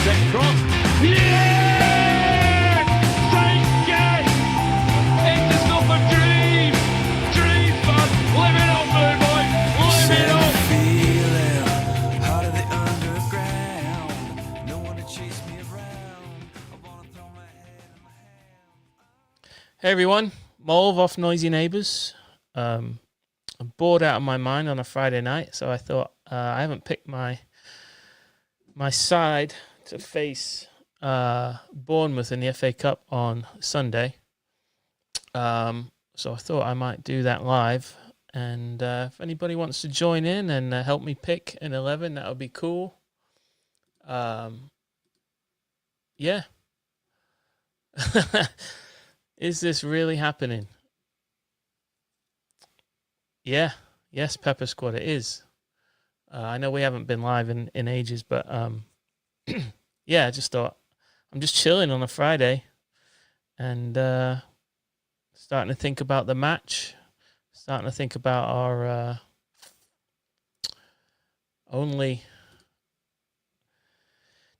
Second cross. Yeah! Thank you! It's the stuff of dreams! Dreams, man! Live it up, blue boy! Live it up! Feeling heart of the underground. No one to chase me around. I wanna throw my head in my hand. Hey everyone, Mulv off Noisy Neighbours. I'm bored out of my mind on a Friday night, so I thought I haven't picked my side to face Bournemouth in the FA Cup on Sunday. So I thought I might do that live, and if anybody wants to join in and help me pick an 11, that would be cool. Yeah. Is this really happening? Yeah. Yes, Pepper Squad, it is. I know we haven't been live in ages, but yeah, I just thought I'm just chilling on a Friday and starting to think about the match, starting to think about our only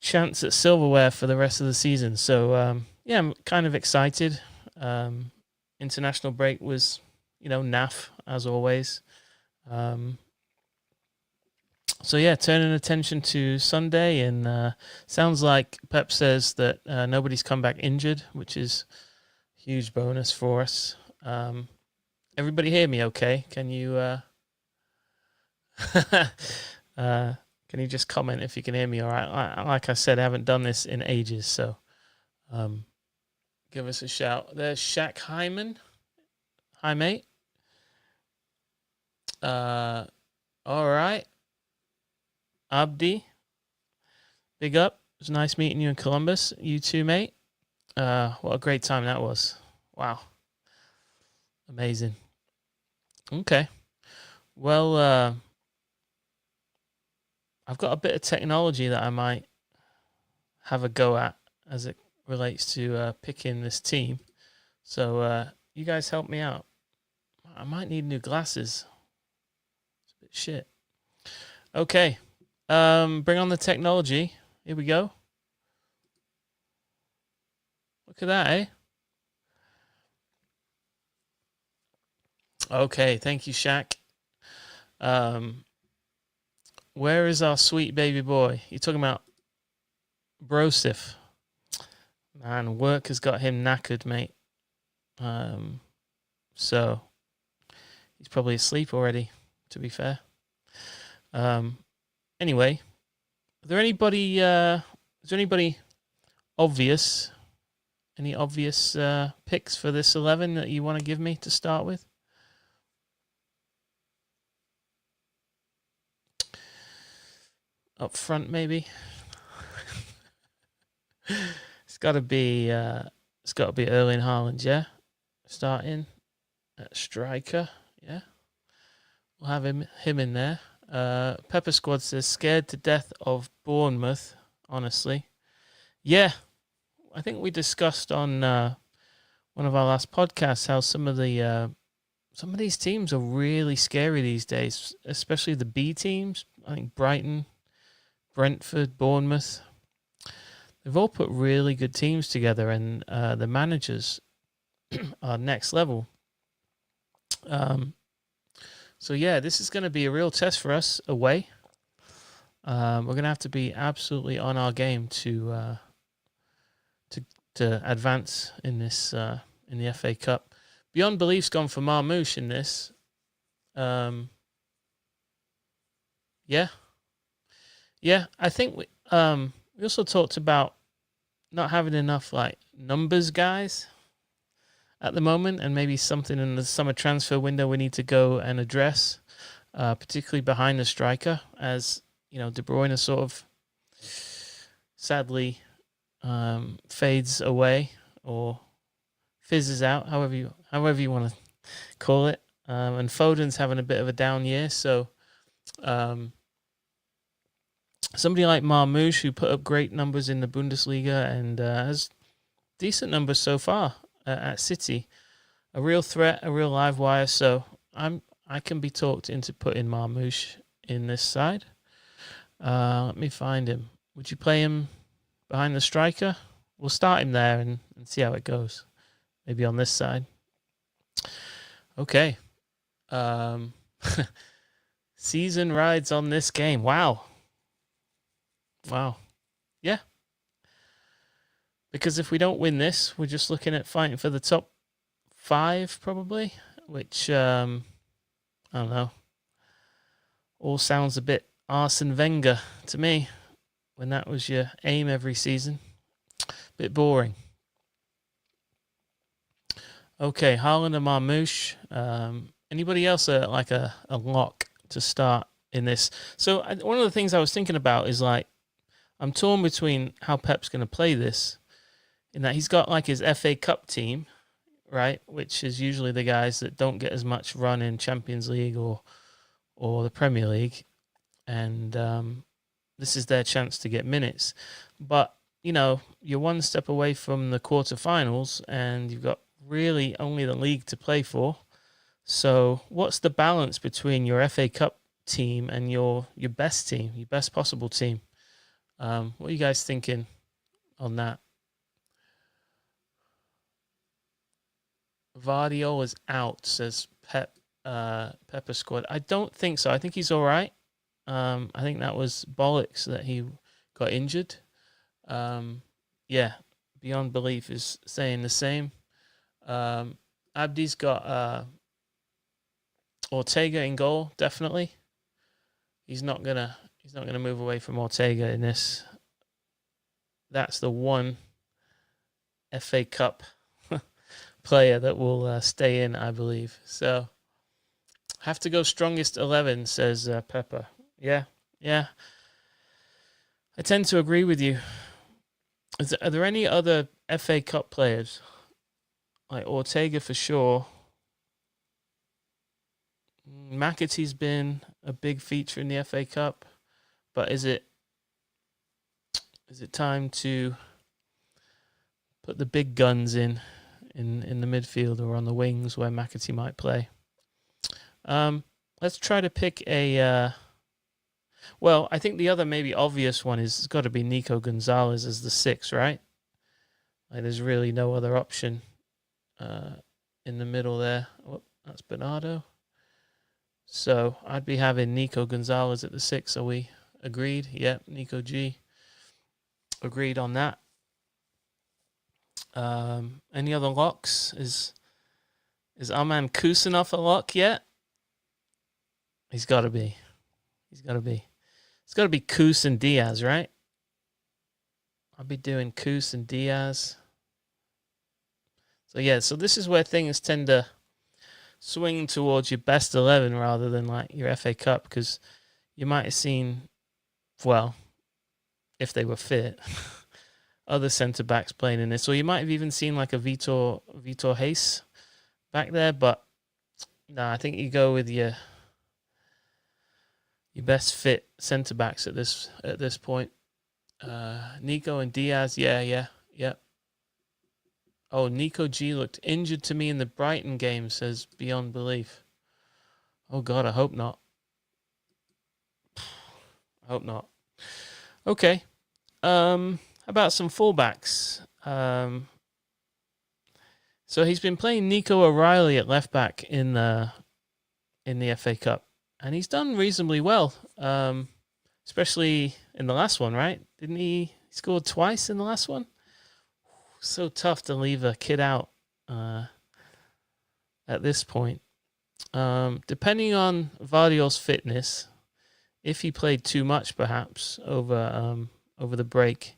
chance at silverware for the rest of the season. So yeah, I'm kind of excited. International break was, naff as always. So yeah, turning attention to Sunday, and sounds like Pep says that nobody's come back injured, which is a huge bonus for us. Everybody hear me okay? Can you can you just comment if you can hear me all right? Like I said, I haven't done this in ages, so give us a shout. There's Shaq Hyman. Hi, mate. All right. Abdi, big up. It was nice meeting you in Columbus. You too, mate. What a great time that was. Wow. Amazing. Okay. Well, I've got a bit of technology that I might have a go at as it relates to picking this team. So you guys help me out. I might need new glasses. It's a bit shit. Okay. Bring on the technology. Here we go. Look at that, eh? Okay, thank you, Shaq. Where is our sweet baby boy? You're talking about Brosif. Man, work has got him knackered, mate. So he's probably asleep already, to be fair. Anyway, is there anybody obvious? Any obvious picks for this 11 that you want to give me to start with? Up front, maybe. It's got to be Erling Haaland, yeah. Starting at striker, yeah. We'll have him in there. Pepper Squad says scared to death of Bournemouth. Honestly, yeah. I think we discussed on one of our last podcasts how some of these teams are really scary these days, especially the B teams. I think Brighton, Brentford, Bournemouth. They've all put really good teams together, and the managers are next level. So yeah, this is going to be a real test for us away. We're going to have to be absolutely on our game to advance in this in the FA Cup. Beyond Belief's gone for Marmouche in this. Yeah. I think we also talked about not having enough numbers guys at the moment, and maybe something in the summer transfer window we need to go and address, particularly behind the striker, as De Bruyne sort of sadly fades away or fizzes out, however you want to call it. And Foden's having a bit of a down year, so somebody like Marmouche, who put up great numbers in the Bundesliga and has decent numbers so far at City, a real threat, a real live wire. So I can be talked into putting Marmouche in this side. Let me find him. Would you play him behind the striker. We'll start him there and see how it goes. Maybe on this side. Okay. Season rides on this game. Wow. Yeah. Because if we don't win this, we're just looking at fighting for the top 5 probably, which I don't know. All sounds a bit Arsene Wenger to me when that was your aim every season. Bit boring. Okay, Haaland and Marmoush. Anybody else like a lock to start in this? So one of the things I was thinking about is like, I'm torn between how Pep's going to play this, in that he's got like his FA Cup team, right, which is usually the guys that don't get as much run in Champions League or the Premier League, and this is their chance to get minutes. But you know, you're one step away from the quarterfinals, and you've got really only the league to play for. So what's the balance between your FA Cup team and your best team, your best possible team? What are you guys thinking on that? Vardiol is out, says Pepper Squad. I don't think so. I think he's all right. I think that was bollocks that he got injured. Yeah, Beyond Belief is saying the same. Abdi's got Ortega in goal, definitely. He's not gonna move away from Ortega in this. That's the one FA Cup player that will stay in, I believe. So have to go strongest 11, says Pepper. Yeah. I tend to agree with you. Are there any other FA Cup players? Like Ortega for sure. McAtee's been a big feature in the FA Cup, but is it time to put the big guns in the midfield or on the wings where McAtee might play? Let's try to pick a. Well, I think the other maybe obvious one is it's got to be Nico Gonzalez as the 6, right? Like there's really no other option in the middle there. Oh, that's Bernardo. So I'd be having Nico Gonzalez at the 6. Are we agreed? Yep, Nico G. Agreed on that. Any other locks? Is Arman Kusanov a lock yet? He's got to be. It's got to be Kus and Diaz, right? I'll be doing Kus and Diaz. So yeah, so this is where things tend to swing towards your best 11 rather than like your FA Cup, because you might have seen, well, if they were fit, other centre backs playing in this, or you might have even seen like a Vitor Hayes back there. But no, I think you go with your best fit centre backs at this point. Nico and Diaz, yeah. Oh, Nico G looked injured to me in the Brighton game, says Beyond Belief. Oh God, I hope not. Okay. How about some fullbacks? So he's been playing Nico O'Reilly at left back in the FA Cup, and he's done reasonably well, especially in the last one, right? Didn't he score twice in the last one? So tough to leave a kid out at this point. Depending on Vardiol's fitness, if he played too much perhaps over the break,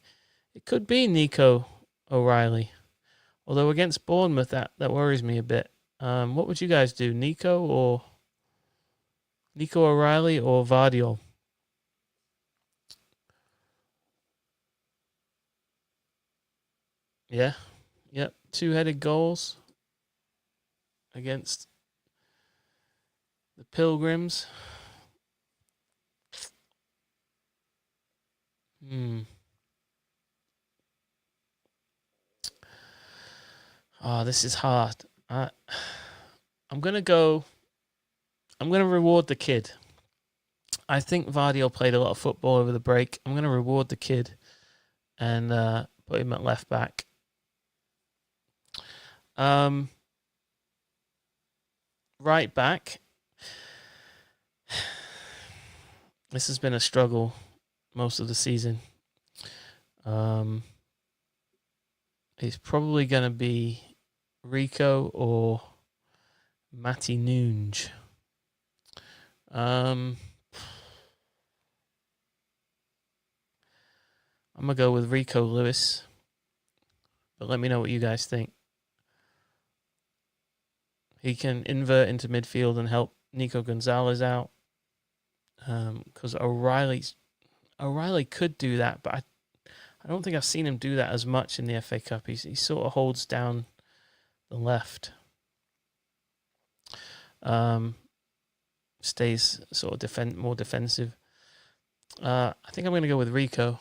it could be Nico O'Reilly. Although against Bournemouth, that worries me a bit. What would you guys do, Nico O'Reilly or Vardiol? Yeah. Yep. 2-headed goals against the Pilgrims. Oh, this is hard. I'm going to reward the kid. I think Vardiol played a lot of football over the break. I'm going to reward the kid and put him at left back. Right back. This has been a struggle most of the season. It's probably going to be Rico or Matty Noonge. I'm going to go with Rico Lewis. But let me know what you guys think. He can invert into midfield and help Nico Gonzalez out. Because O'Reilly could do that, but I don't think I've seen him do that as much in the FA Cup. He sort of holds down the left. Stays sort of more defensive. I think I'm going to go with Rico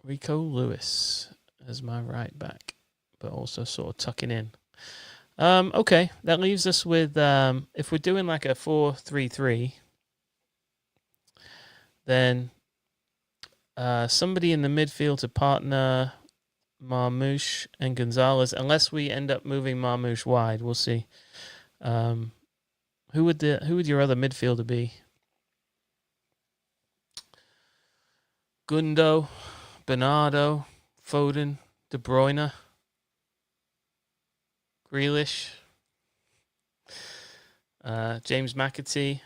Lewis as my right back, but also sort of tucking in. Okay, that leaves us with, if we're doing like a 4-3-3, then somebody in the midfield to partner Marmoush and Gonzalez, unless we end up moving Marmoush wide. We'll see. Who would your other midfielder be? Gundo, Bernardo, Foden, De Bruyne, Grealish, James McAtee.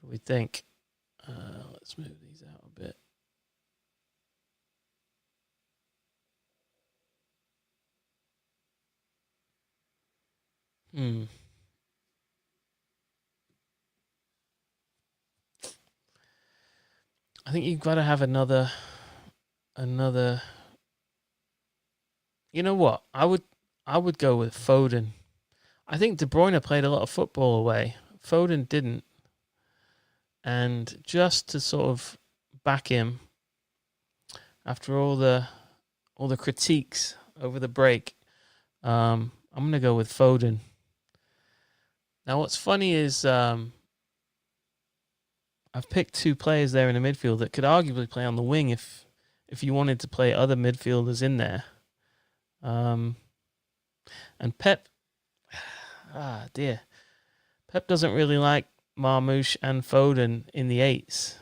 What do we think? Let's move these out a bit. I think you've got to have another. You know what? I would go with Foden. I think De Bruyne played a lot of football away. Foden didn't. And just to sort of back him after all the critiques over the break, I'm going to go with Foden. Now, what's funny is I've picked two players there in the midfield that could arguably play on the wing if you wanted to play other midfielders in there. And Pep, Pep doesn't really like Marmoush and Foden in the eights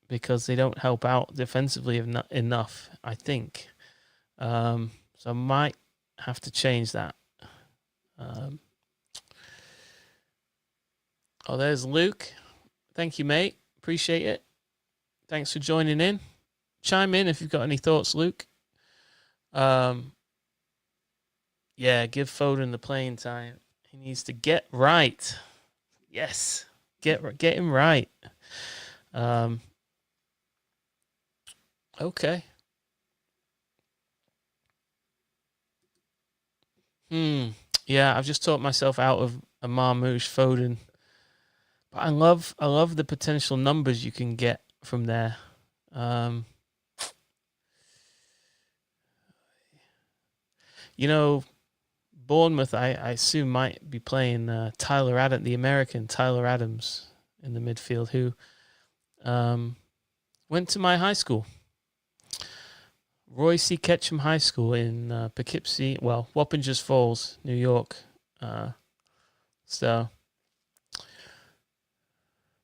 because they don't help out defensively enough, I think. So I might have to change that. There's Luke. Thank you, mate. Appreciate it. Thanks for joining in. Chime in if you've got any thoughts, Luke. Yeah, give Foden the playing time. He needs to get right. Yes, get him right. Okay. Yeah, I've just talked myself out of a Marmoush Foden. But I love the potential numbers you can get from there. Bournemouth, I assume, might be playing the American Tyler Adams in the midfield, who went to my high school. Roy C. Ketchum High School in Poughkeepsie, Wappingers Falls, New York. So,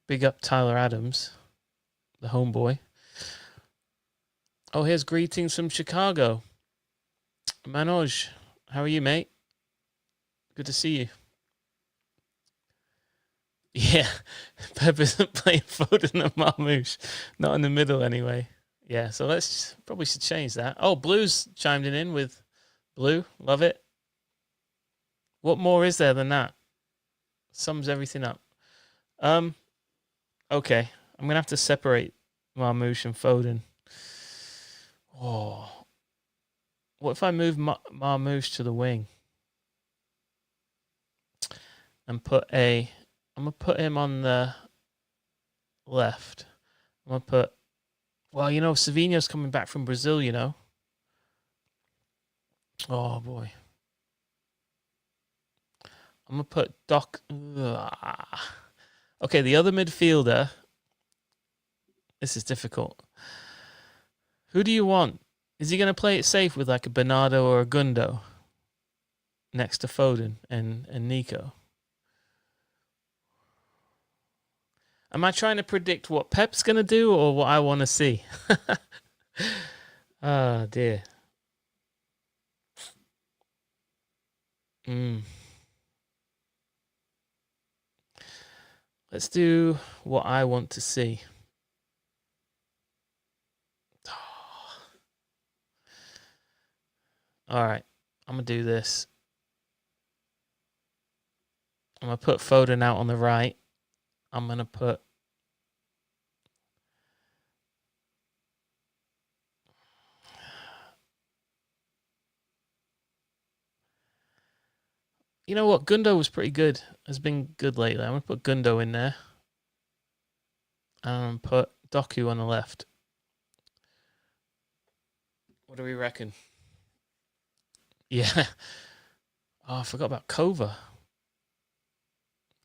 big up Tyler Adams, the homeboy. Oh, here's greetings from Chicago. Manoj, how are you, mate? Good to see you. Yeah, Pep isn't playing Foden and Marmoush. Not in the middle, anyway. Yeah, so probably should change that. Oh, Blue's chimed in with Blue. Love it. What more is there than that? Sums everything up. Okay, I'm going to have to separate Marmoush and Foden. Oh. What if I move Marmoush to the wing? And I'm going to put him on the left. I'm going to put, Savinho's coming back from Brazil, Oh, boy. I'm going to put Doc. Okay, the other midfielder This is difficult. Who do you want? Is he going to play it safe with like a Bernardo or a Gundo next to Foden and Nico? Am I trying to predict what Pep's going to do or what I want to see? Oh, dear. Let's do what I want to see. All right, I'm going to do this. I'm going to put Foden out on the right. I'm going to put... You know what? Gundo was pretty good. Has been good lately. I'm going to put Gundo in there. And put Doku on the left. What do we reckon? Yeah. Oh, I forgot about Kova.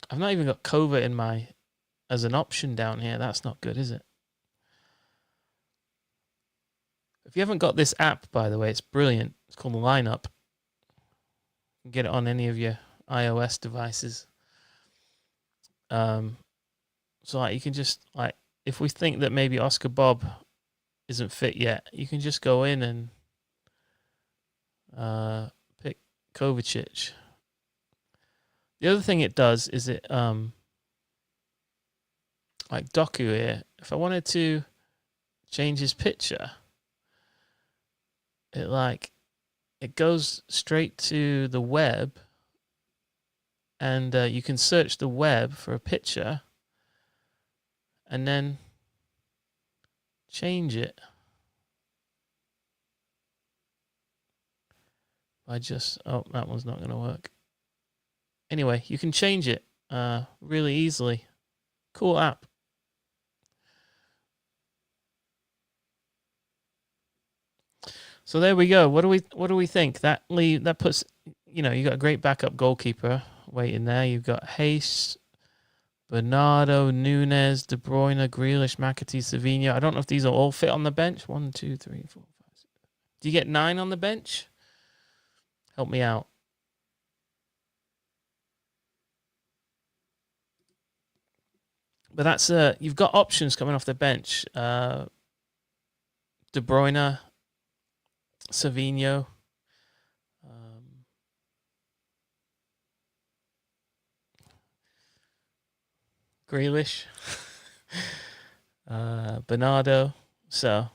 I've not even got Kova in my... as an option down here. That's not good, is it? If you haven't got this app, by the way, it's brilliant. It's called Lineup. You can get it on any of your iOS devices. So like you can just like if we think that maybe Oscar Bob isn't fit yet, you can just go in and pick Kovacic. The other thing it does is it like Doku here, if I wanted to change his picture, it goes straight to the web, and you can search the web for a picture and then change it by just... oh, that one's not going to work. Anyway, you can change it really easily. Cool app. So there we go. What do we think? That puts, you know, you got a great backup goalkeeper waiting there. You've got Hayes, Bernardo, Nunes, De Bruyne, Grealish, McAtee, Savinho. I don't know if these are all fit on the bench. 1, 2, 3, 4, 5, 6. Do you get 9 on the bench? Help me out. But that's you've got options coming off the bench. De Bruyne, Savinho, Grealish, Bernardo. So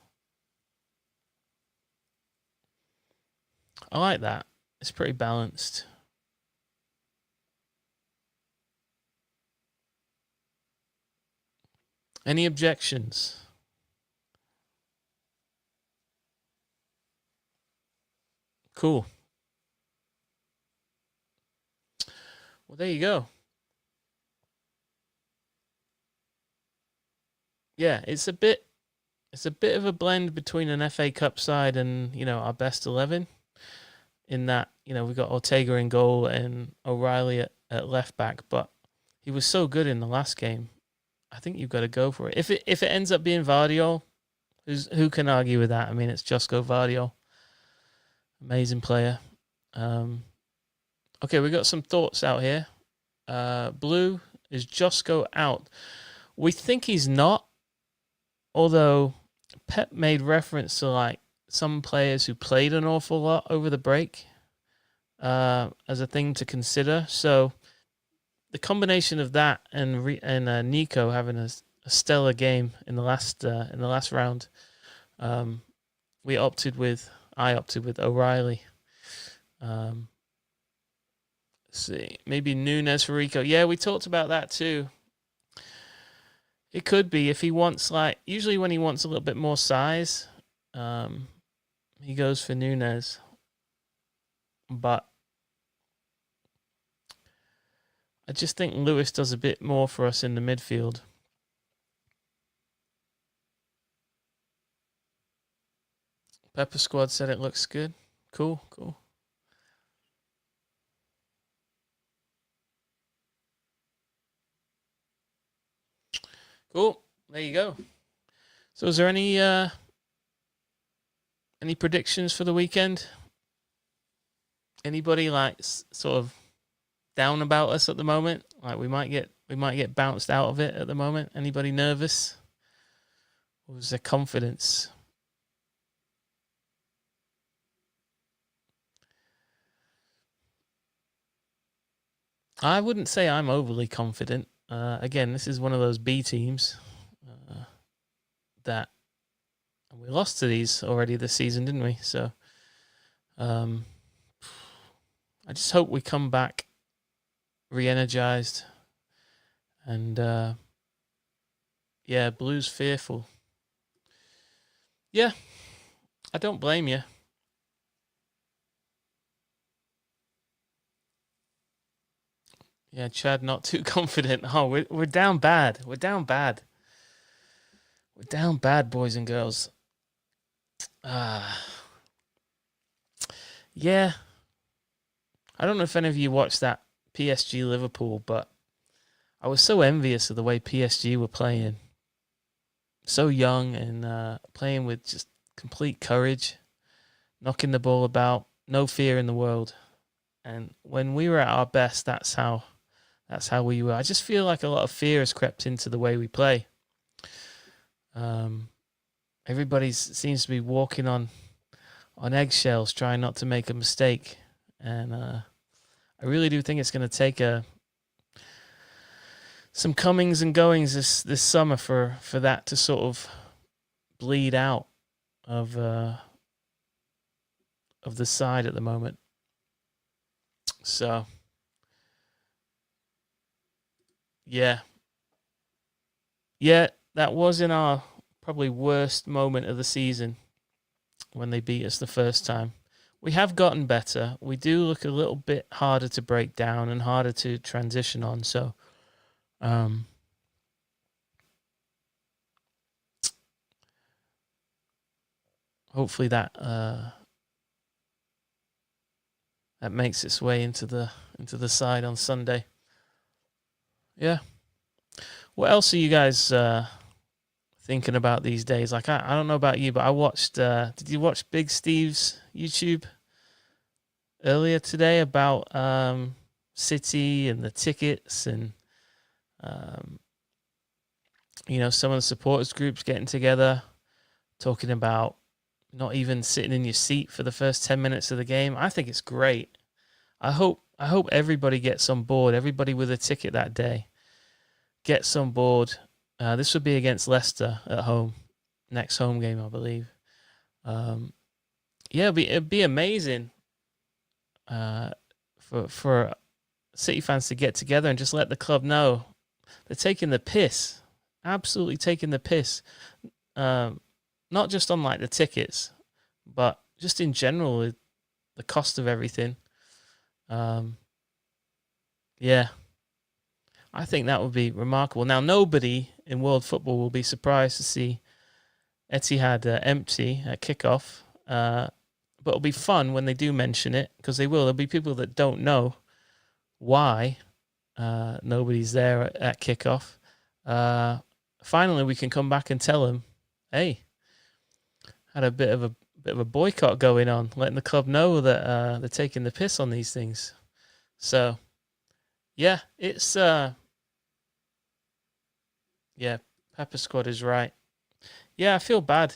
I like that. It's pretty balanced. Any objections? Cool. Well, there you go. Yeah, it's a bit of a blend between an FA Cup side and, you know, our best 11. In that, you know, we've got Ortega in goal and O'Reilly at left back, but he was so good in the last game. I think you've got to go for it. If it ends up being Vardiol, who can argue with that? I mean, it's Josko Vardiol. Amazing player. Okay, we got some thoughts out here. Blue, is Josko out? We think he's not, although Pep made reference to like some players who played an awful lot over the break as a thing to consider. So the combination of that and Nico having a stellar game in the last round, I opted with O'Reilly. Let's see, maybe Nunes for Rico. Yeah, we talked about that too. It could be if he wants, like, usually when he wants a little bit more size, he goes for Nunes. But I just think Lewis does a bit more for us in the midfield. Pepper Squad said it looks good. Cool. Cool. There you go. So is there any predictions for the weekend? Anybody like sort of down about us at the moment? Like we might get bounced out of it at the moment. Anybody nervous? Or was there confidence? I wouldn't say I'm overly confident. Again, this is one of those B teams that we lost to these already this season, didn't we? So I just hope we come back re-energized and Blues fearful. Yeah, I don't blame you. Yeah, Chad, not too confident. Oh, we're down bad. We're down bad. We're down bad, boys and girls. Yeah. I don't know if any of you watched that PSG Liverpool, but I was so envious of the way PSG were playing. So young and playing with just complete courage, knocking the ball about, no fear in the world. And when we were at our best, that's how we were. I just feel like a lot of fear has crept into the way we play. Everybody seems to be walking on eggshells, trying not to make a mistake. And I really do think it's going to take some comings and goings this summer for that to sort of bleed out of the side at the moment. So yeah, that was in our probably worst moment of the season when they beat us the first time. We have gotten better. We do look a little bit harder to break down and harder to transition on. So, hopefully that makes its way into the side on Sunday. Yeah. What else are you guys thinking about these days? Like I don't know about you, but I watched. Did you watch Big Steve's YouTube earlier today about City and the tickets and some of the supporters groups getting together, talking about not even sitting in your seat for the first 10 minutes of the game? I think it's great. I hope everybody gets on board. Everybody with a ticket that day gets on board. This would be against Leicester at home, next home game, I believe. It'd be amazing for City fans to get together and just let the club know they're taking the piss, absolutely taking the piss. Not just on like the tickets, but just in general, the cost of everything. I think that would be remarkable. Now, nobody in world football will be surprised to see Etihad empty at kickoff. But it'll be fun when they do mention it, because they will. There'll be people that don't know why nobody's there at kickoff. Finally, we can come back and tell them, hey, had a bit of a boycott going on, letting the club know that they're taking the piss on these things. So, yeah, it's Pepper Squad is right. Yeah, I feel bad.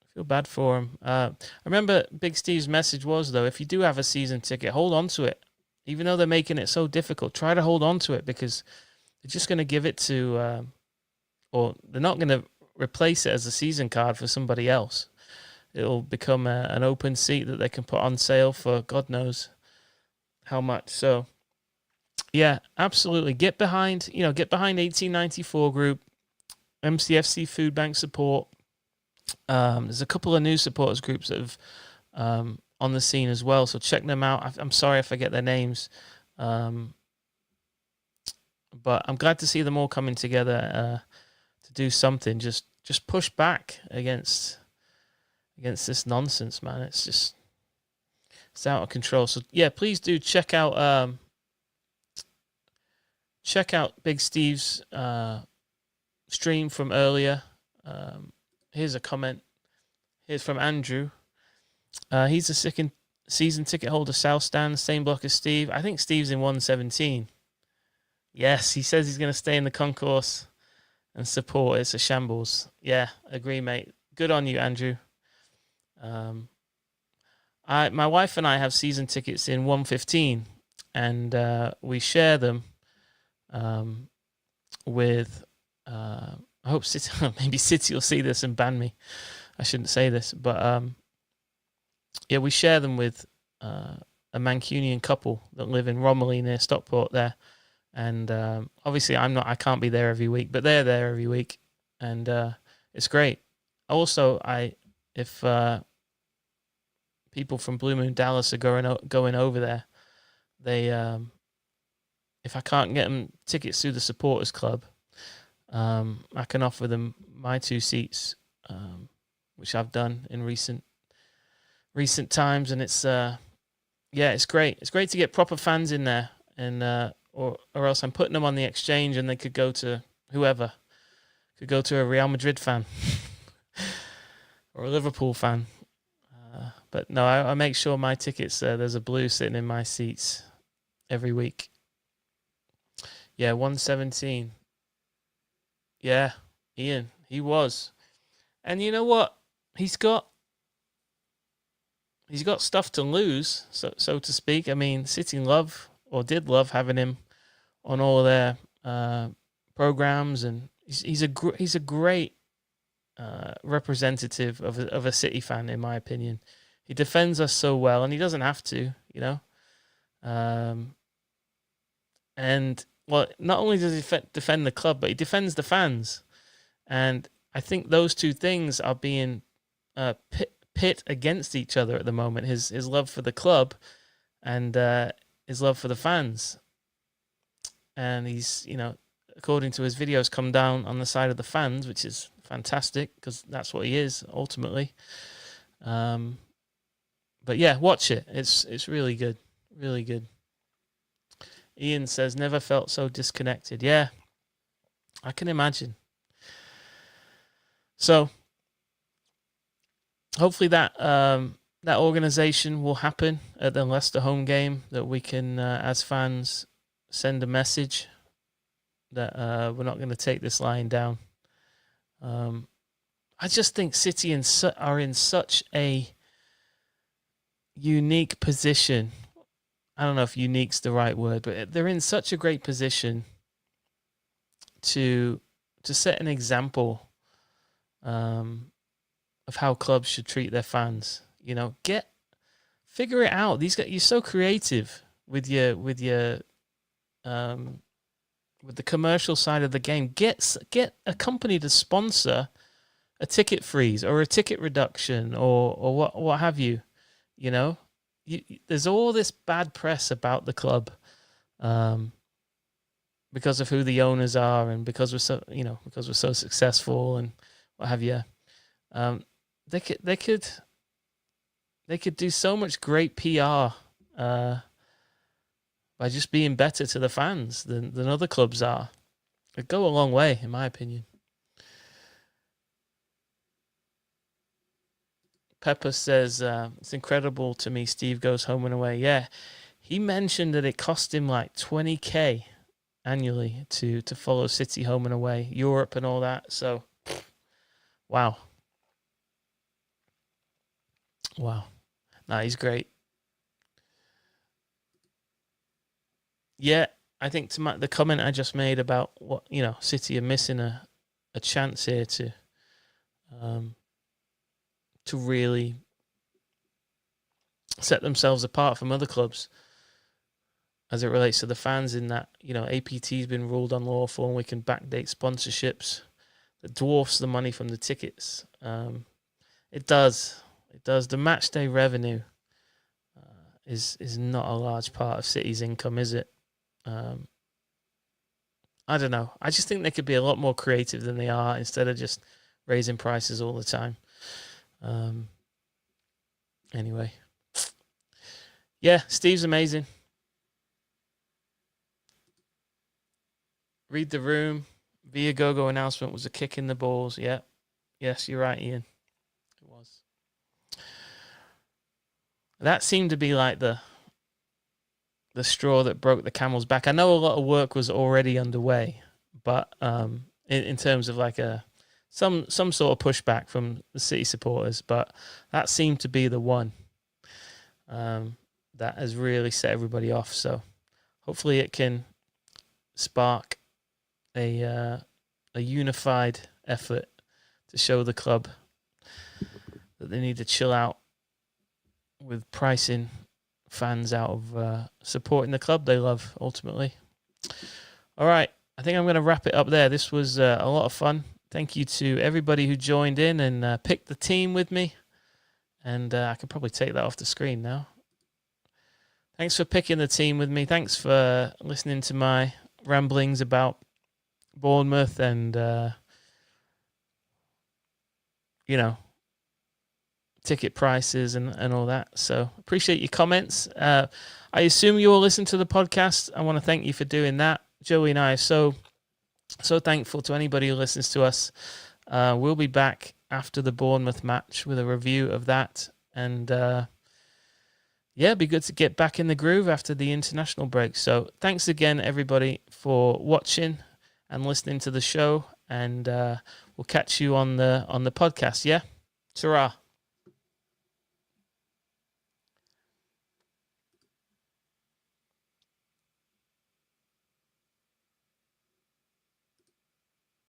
I feel bad for him. I remember Big Steve's message was, though, if you do have a season ticket, hold on to it. Even though they're making it so difficult, try to hold on to it, because they're just going to give it to, or they're not going to replace it as a season card for somebody else. It'll become an open seat that they can put on sale for God knows how much. So, yeah, absolutely. Get behind 1894 group, MCFC Food Bank support. There's a couple of new supporters groups that have on the scene as well, so check them out. I'm sorry I forget their names, but I'm glad to see them all coming together to do something. Just push back against this nonsense, man. It's out of control. So yeah, please do check out Big Steve's stream from earlier. here's a comment. Here's from Andrew. He's a season ticket holder, South Stand, same block as Steve. I think Steve's in 117. Yes, he says he's going to stay in the concourse and support. It's a shambles. Yeah, agree, mate. Good on you, Andrew. My wife and I have season tickets in 115, and we share them with. I hope City, maybe City will see this and ban me. I shouldn't say this, but yeah, we share them with a Mancunian couple that live in Romilly near Stockport there. And obviously, I can't be there every week, but they're there every week, and it's great. Also, if people from Blue Moon Dallas are going over there, they if I can't get them tickets through the supporters club, I can offer them my 2 seats, which I've done in recent times, and it's it's great. It's great to get proper fans in there, and or else I'm putting them on the exchange, and they could go to whoever. Could go to a Real Madrid fan or a Liverpool fan. But no, I make sure my tickets, there's a blue sitting in my seats every week. Yeah, 117. Yeah, Ian, he was. And you know what? He's got stuff to lose, so to speak. I mean, City did love having him on all of their programs, and he's a great representative of a City fan, in my opinion. He defends us so well, and he doesn't have to, you know. And well, not only does he defend the club, but he defends the fans, and I think those two things are being pit against each other at the moment. His love for the club and his love for the fans. And he's, you know, according to his videos, come down on the side of the fans, which is fantastic because that's what he is ultimately. But yeah, watch it. It's really good, really good. Ian says, never felt so disconnected. Yeah, I can imagine. So hopefully that organization will happen at the Leicester home game, that we can, as fans, send a message that we're not going to take this lying down. I just think City are in such a unique position. I don't know if unique's the right word, but they're in such a great position to set an example of how clubs should treat their fans. You know, figure it out. These guys, you're so creative with the commercial side of the game. Get a company to sponsor a ticket freeze or a ticket reduction or what have you. You know, there's all this bad press about the club because of who the owners are and because we're so successful and what have you. They could do so much great PR by just being better to the fans than other clubs are. It'd go a long way, in my opinion. Pepper says, it's incredible to me Steve goes home and away. Yeah, he mentioned that it cost him like 20K annually to follow City home and away, Europe and all that. So, wow. Nah, he's great. Yeah, I think to the comment I just made about what, you know, City are missing a chance here to really set themselves apart from other clubs as it relates to the fans, in that, you know, APT's been ruled unlawful and we can backdate sponsorships that dwarfs the money from the tickets. It does. The match day revenue is not a large part of City's income, is it? I don't know. I just think they could be a lot more creative than they are, instead of just raising prices all the time. Anyway. Yeah, Steve's amazing. Read the room. Viagogo announcement was a kick in the balls. Yeah. Yes, you're right, Ian. It was. That seemed to be like the straw that broke the camel's back. I know a lot of work was already underway, but in terms of like some sort of pushback from the City supporters, but that seemed to be the one that has really set everybody off. So hopefully it can spark a unified effort to show the club that they need to chill out with pricing fans out of supporting the club they love, ultimately. All right, I think I'm going to wrap it up there. This was a lot of fun. Thank you to everybody who joined in and picked the team with me. And I could probably take that off the screen now. Thanks for picking the team with me. Thanks for listening to my ramblings about Bournemouth and, ticket prices and all that. So appreciate your comments. I assume you all listen to the podcast. I want to thank you for doing that. Joey and I are so thankful to anybody who listens to us. We'll be back after the Bournemouth match with a review of that. And it'd be good to get back in the groove after the international break. So thanks again, everybody, for watching and listening to the show. And we'll catch you on the podcast. Yeah? Ta-ra.